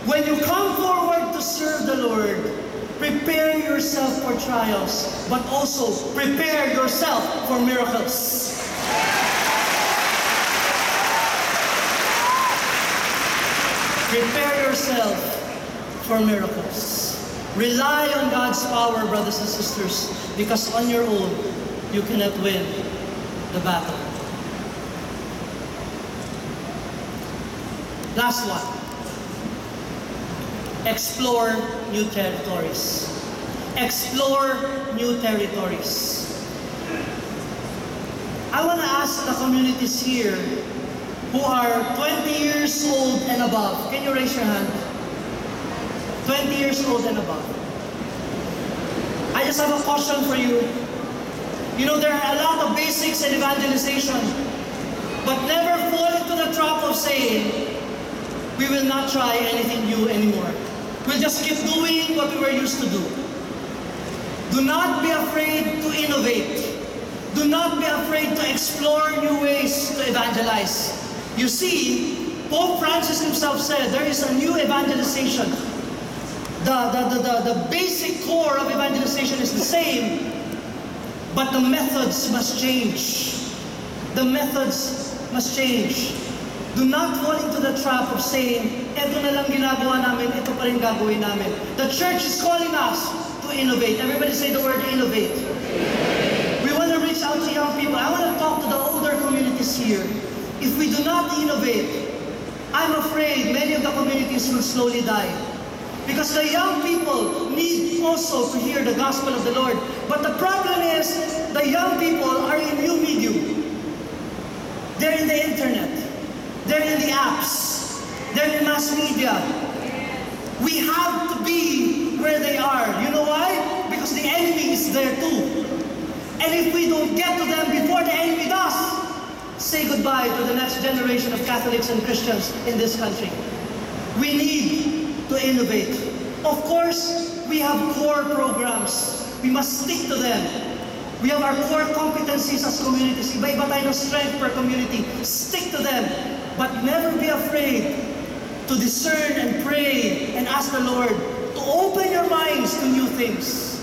When you come forward to serve the Lord, prepare yourself for trials, but also prepare yourself for miracles. Prepare yourself for miracles. Rely on God's power, brothers and sisters, because on your own, you cannot win the battle. Last one. Explore new territories. Explore new territories. I want to ask the communities here who are 20 years old and above. Can you raise your hand? 20 years old and above. I just have a question for you. You know, there are a lot of basics in evangelization, but never fall into the trap of saying, we will not try anything new anymore. We'll just keep doing what we were used to do. Do not be afraid to innovate. Do not be afraid to explore new ways to evangelize. You see, Pope Francis himself said there is a new evangelization. The basic core of evangelization is the same, but the methods must change. The methods must change. Do not fall into the trap of saying, eto na lang ginagawa namin, ito pa rin gagawin namin. The church is calling us to innovate. Everybody say the word innovate. We want to reach out to young people. I want to talk to the older communities here. If we do not innovate, I'm afraid many of the communities will slowly die. Because the young people need also to hear the gospel of the Lord. But the problem is, the young people are in new medium. They're in the internet. They're in the apps. They're in mass media. We have to be where they are. You know why? Because the enemy is there too. And if we don't get to them before the enemy does, say goodbye to the next generation of Catholics and Christians in this country. We need to innovate. Of course, we have core programs. We must stick to them. We have our core competencies as communities. Iba-iba tayo ng strength per community. Stick to them. But never be afraid to discern and pray and ask the Lord to open your minds to new things.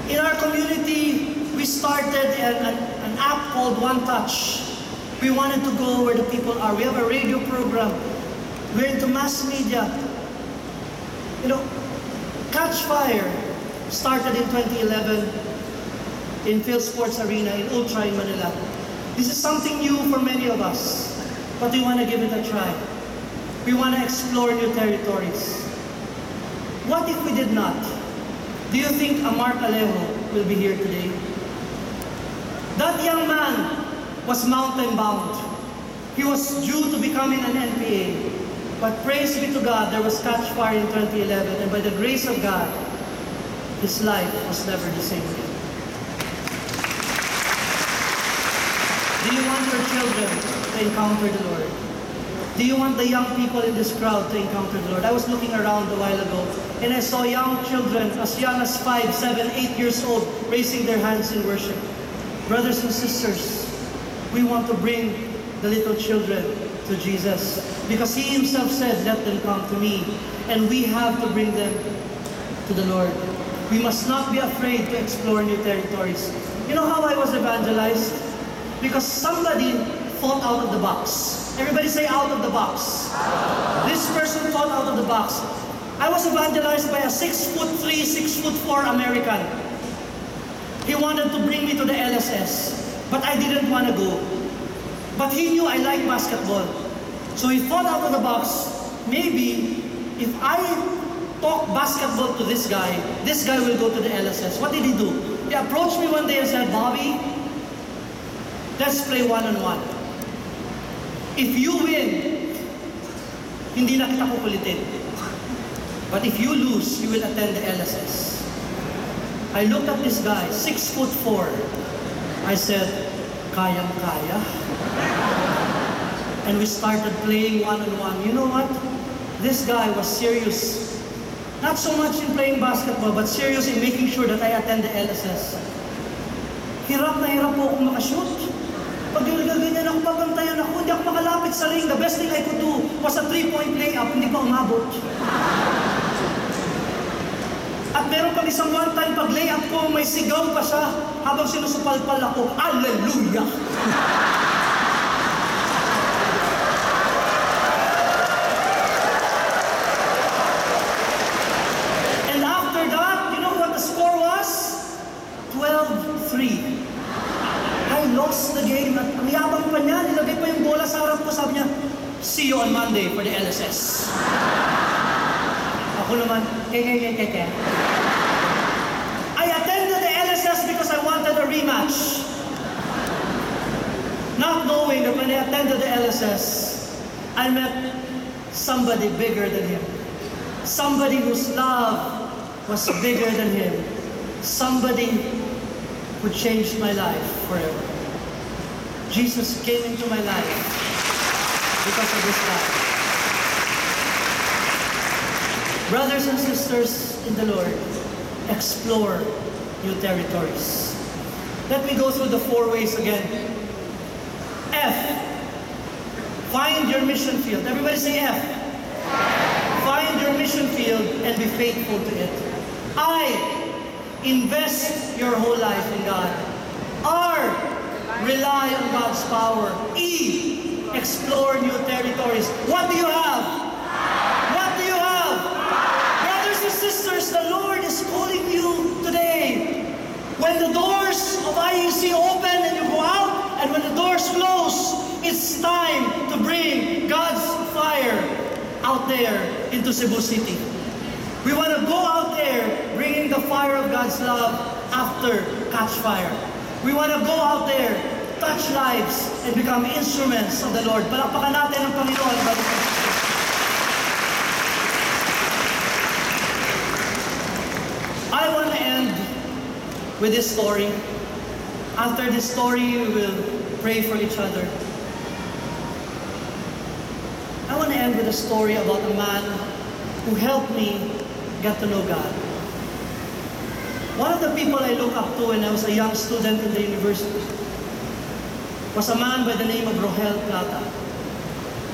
In our community, we started an app called One Touch. We wanted to go where the people are. We have a radio program. We're into mass media. You know, Catch Fire started in 2011 in Phil Sports Arena in Ultra in Manila. This is something new for many of us. But we want to give it a try. We want to explore new territories. What if we did not? Do you think Mark Alejo will be here today? That young man was mountain bound. He was due to becoming an NPA. But praise be to God, there was Catch Fire in 2011, and by the grace of God, his life was never the same again. Do you want your children to encounter the Lord? Do you want the young people in this crowd to encounter the Lord? I was looking around a while ago, and I saw young children as young as 5, 7, 8 years old raising their hands in worship. Brothers and sisters, we want to bring the little children to Jesus, because He Himself said, let them come to me, and we have to bring them to the Lord. We must not be afraid to explore new territories. You know how I was evangelized? Because somebody thought out of the box. Everybody say out of the box. This person thought out of the box. I was evangelized by a 6'3", 6'4" American. He wanted to bring me to the LSS, but I didn't want to go. But he knew I liked basketball. So he thought out of the box, maybe if I talk basketball to this guy will go to the LSS. What did he do? He approached me one day and said, Bobby, let's play one-on-one. If you win, hindi na kita kukulitin. But if you lose, you will attend the LSS. I looked at this guy, 6'4". I said, kayang-kaya. And we started playing one-on-one. You know what? This guy was serious. Not so much in playing basketball, but serious in making sure that I attend the LSS. Hirap na hirap po akong makashoot. Pag ganyan ako, babantayan ako, hindi ako makalapit sa ring. The best thing I could do was a 3-point layup, hindi pa umabot. At meron pang isang one time, pag layup ko, may sigaw pa siya habang sinusupalpal ako. Hallelujah! And after that, you know what the score was? 12-3. I lost the game. At ang yabang pa niya, nilagay pa yung bola sa harap ko. Sabi niya, see you on Monday for the LSS. Ako naman, I attended the LSS because I wanted a rematch. Not knowing that when I attended the LSS, I met somebody bigger than him. Somebody whose love was bigger than him. Somebody who changed my life forever. Jesus came into my life because of this love. Brothers and sisters in the Lord, explore new territories. Let me go through the 4 ways again. F, find your mission field. Everybody say F. Find your mission field and be faithful to it. I, invest your whole life in God. R, rely on God's power. E, explore new territories. What do you have? What do you have? Brothers and sisters, the Lord is calling you today. When the doors of IEC open and you go out, and when the doors close, it's time to bring God's fire out there into Cebu City. We want to go out there bringing the fire of God's love after Catch Fire. We want to go out there, touch lives, and become instruments of the Lord. Palakpakan natin ang Panginoon. I want to end with this story. After this story, we will pray for each other. I want to end with a story about a man who helped me get to know God. One of the people I look up to when I was a young student in the university was a man by the name of Rohel Plata.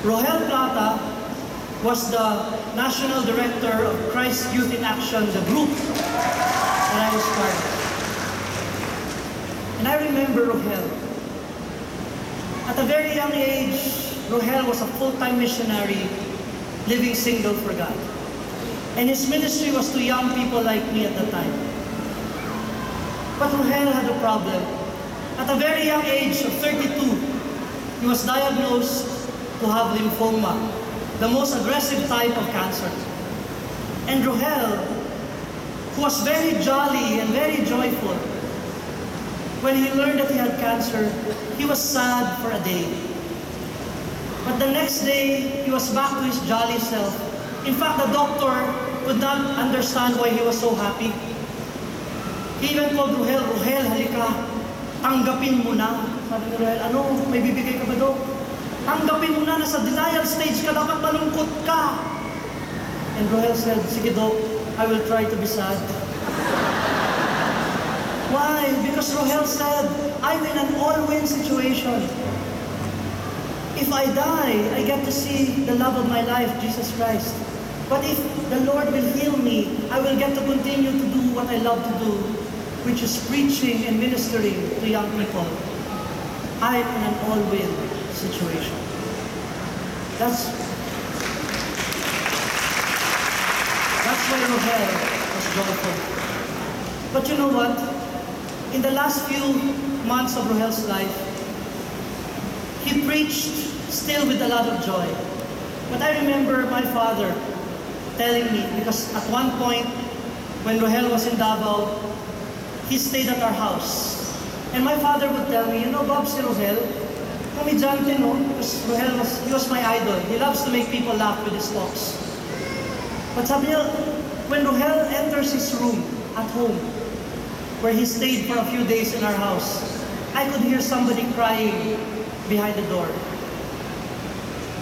Rohel Plata was the national director of Christ Youth in Action, the group that I was part of. And I remember Rohel. At a very young age, Rohel was a full-time missionary living single for God. And his ministry was to young people like me at the time. But Rohel had a problem. At a very young age of 32, he was diagnosed to have lymphoma, the most aggressive type of cancer. And Rohel, who was very jolly and very joyful, when he learned that he had cancer, he was sad for a day. But the next day, he was back to his jolly self. In fact, the doctor could not understand why he was so happy. He even told Rohel, Rohel, halika, tanggapin mo na. Sabi ni Rohel, ano, may bibigay ka ba daw? Tanggapin mo na, nasa denial stage ka, dapat malungkot ka. And Rohel said, sige Doc, I will try to be sad. Why? Because Rohel said, I'm in an all-win situation. If I die, I get to see the love of my life, Jesus Christ. But if the Lord will heal me, I will get to continue to do what I love to do, which is preaching and ministering to young people. I'm in an all-win situation. That's why Rohel was joyful. But you know what? In the last few months of Rohel's life, he preached still with a lot of joy. But I remember my father telling me, because at one point, when Rohel was in Davao, he stayed at our house. And my father would tell me, you know, Bob, si Rohel, komedyante, no? Because Rohel he was my idol. He loves to make people laugh with his talks. But sabi niya, when Rohel enters his room at home, where he stayed for a few days in our house, I could hear somebody crying behind the door.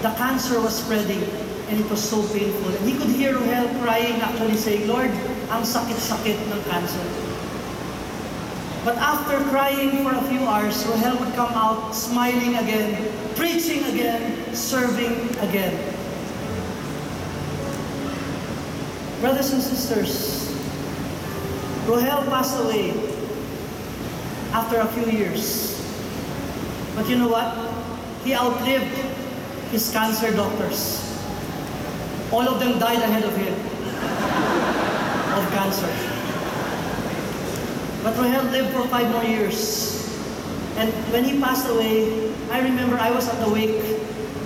The cancer was spreading, and it was so painful. And he could hear Rohel crying, actually saying, Lord, ang sakit-sakit ng cancer. But after crying for a few hours, Rohel would come out smiling again, preaching again, serving again. Brothers and sisters, Rohel passed away after a few years. But you know what? He outlived his cancer doctors. All of them died ahead of him of cancer. But Rohel lived for 5 more years. And when he passed away, I remember I was at the wake.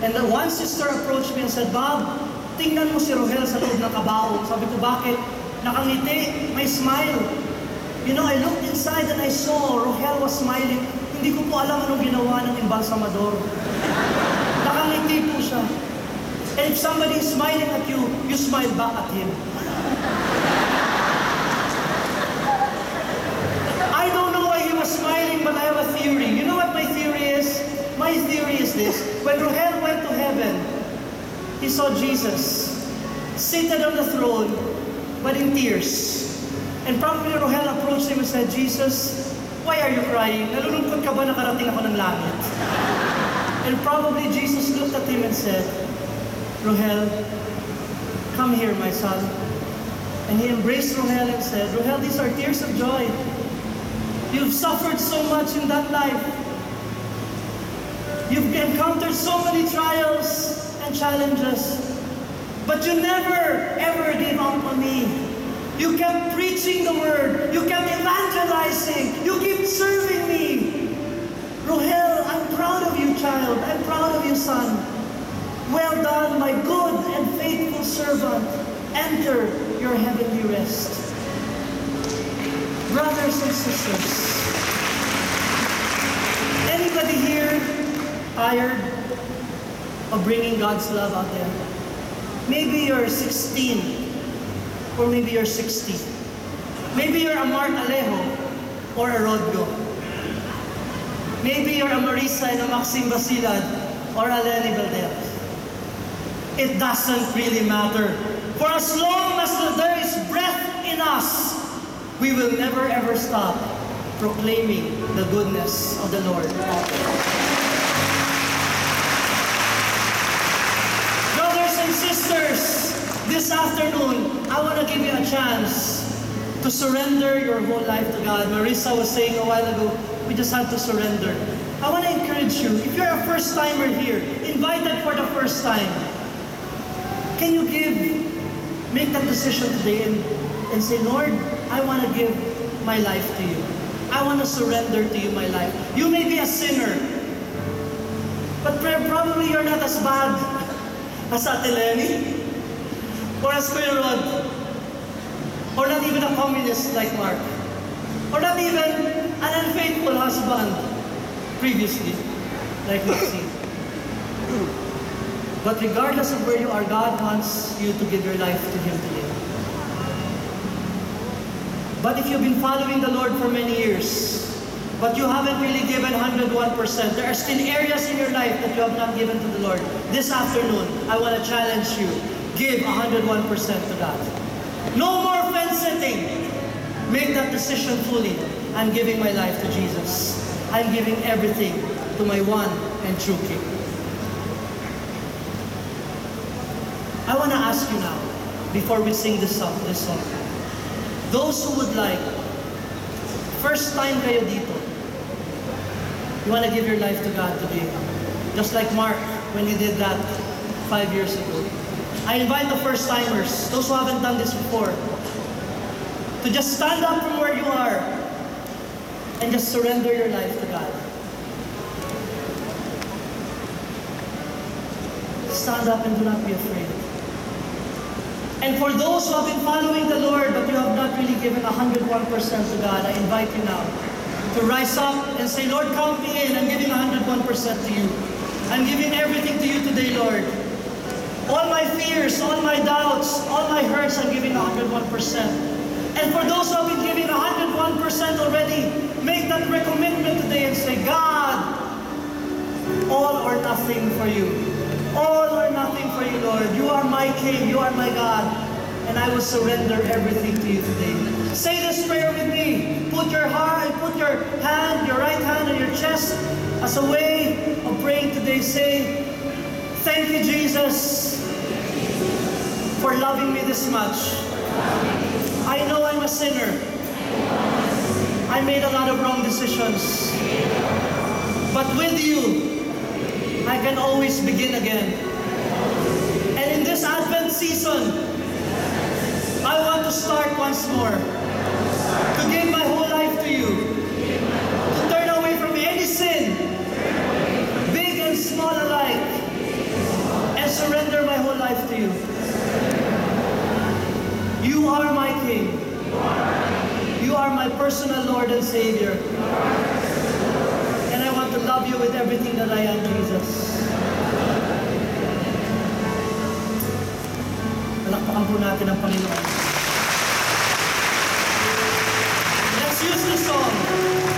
And one sister approached me and said, Bob, tingnan mo si Rohel sa loob ng kabaong. Sabi ko, bakit? Nakangiti, may smile. You know, I looked inside and I saw Rohel was smiling. Hindi ko po alam anong ginawa ng embalsamador. Nakangiti po siya. And if somebody is smiling at you, you smile back at him. I don't know why he was smiling, but I have a theory. You know what my theory is? My theory is this. When Rohel went to heaven, he saw Jesus seated on the throne, but in tears. And probably Rohel approached him and said, Jesus, why are you crying? Nalulungkot ka ba nakarating ako ng langit? And probably Jesus looked at him and said, Rohel, come here, my son. And he embraced Rohel and said, Rohel, these are tears of joy. You've suffered so much in that life. You've encountered so many trials and challenges. But you never, ever gave up on me. You kept preaching the word. You kept evangelizing. You kept serving me. Rohel, I'm proud of you, child. I'm proud of you, son. Well done, my good and faithful servant. Enter your heavenly rest. Brothers and sisters, anybody here tired of bringing God's love out there? Maybe you're 16, or maybe you're 60. Maybe you're a Mark Alejo or a Rodgo. Maybe you're a Marisa and a Maxine Basilad or a Lenny Valdez. It doesn't really matter. For as long as there is breath in us, we will never ever stop proclaiming the goodness of the Lord. Brothers and sisters, this afternoon, I want to give you a chance to surrender your whole life to God. Marisa was saying a while ago, we just have to surrender. I want to encourage you, if you're a first-timer here, invited for the first time, can you make that decision today and say, Lord, I want to give my life to you. I want to surrender to you my life. You may be a sinner, but probably you're not as bad as Ate Lenny, or as Kuya Rod, or not even a communist like Mark, or not even an unfaithful husband previously like Maxine. But regardless of where you are, God wants you to give your life to Him today. But if you've been following the Lord for many years, but you haven't really given 101%, there are still areas in your life that you have not given to the Lord. This afternoon, I want to challenge you. Give 101% to God. No more fence sitting. Make that decision fully. I'm giving my life to Jesus. I'm giving everything to my one and true King. I want to ask you now, before we sing this song, those who would like, first time kayo dito, you want to give your life to God today, just like Mark when he did that 5 years ago. I invite the first timers, those who haven't done this before, to just stand up from where you are and just surrender your life to God. Stand up and do not be afraid. And for those who have been following the Lord, but you have not really given 101% to God, I invite you now to rise up and say, Lord, count me in. I'm giving 101% to you. I'm giving everything to you today, Lord. All my fears, all my doubts, all my hurts, I'm giving 101%. And for those who have been giving 101% already, make that recommitment today and say, God, all or nothing for you. All or nothing for you, Lord. You are my King. You are my God. and I will surrender everything to you today. Say this prayer with me. Put your hand, your right hand on your chest as a way of praying today. Say, thank you, Jesus, for loving me this much. I know I'm a sinner. I made a lot of wrong decisions. But with you, I can always begin again. And in this Advent season, I want to start once more. To give my whole life to you. To turn away from any sin, big and small alike, and surrender my whole life to you. You are my King. You are my personal Lord and Savior. And I want to love you with everything that I am, Jesus. Palakpakan po natin ang Panginoon. Let's use this song.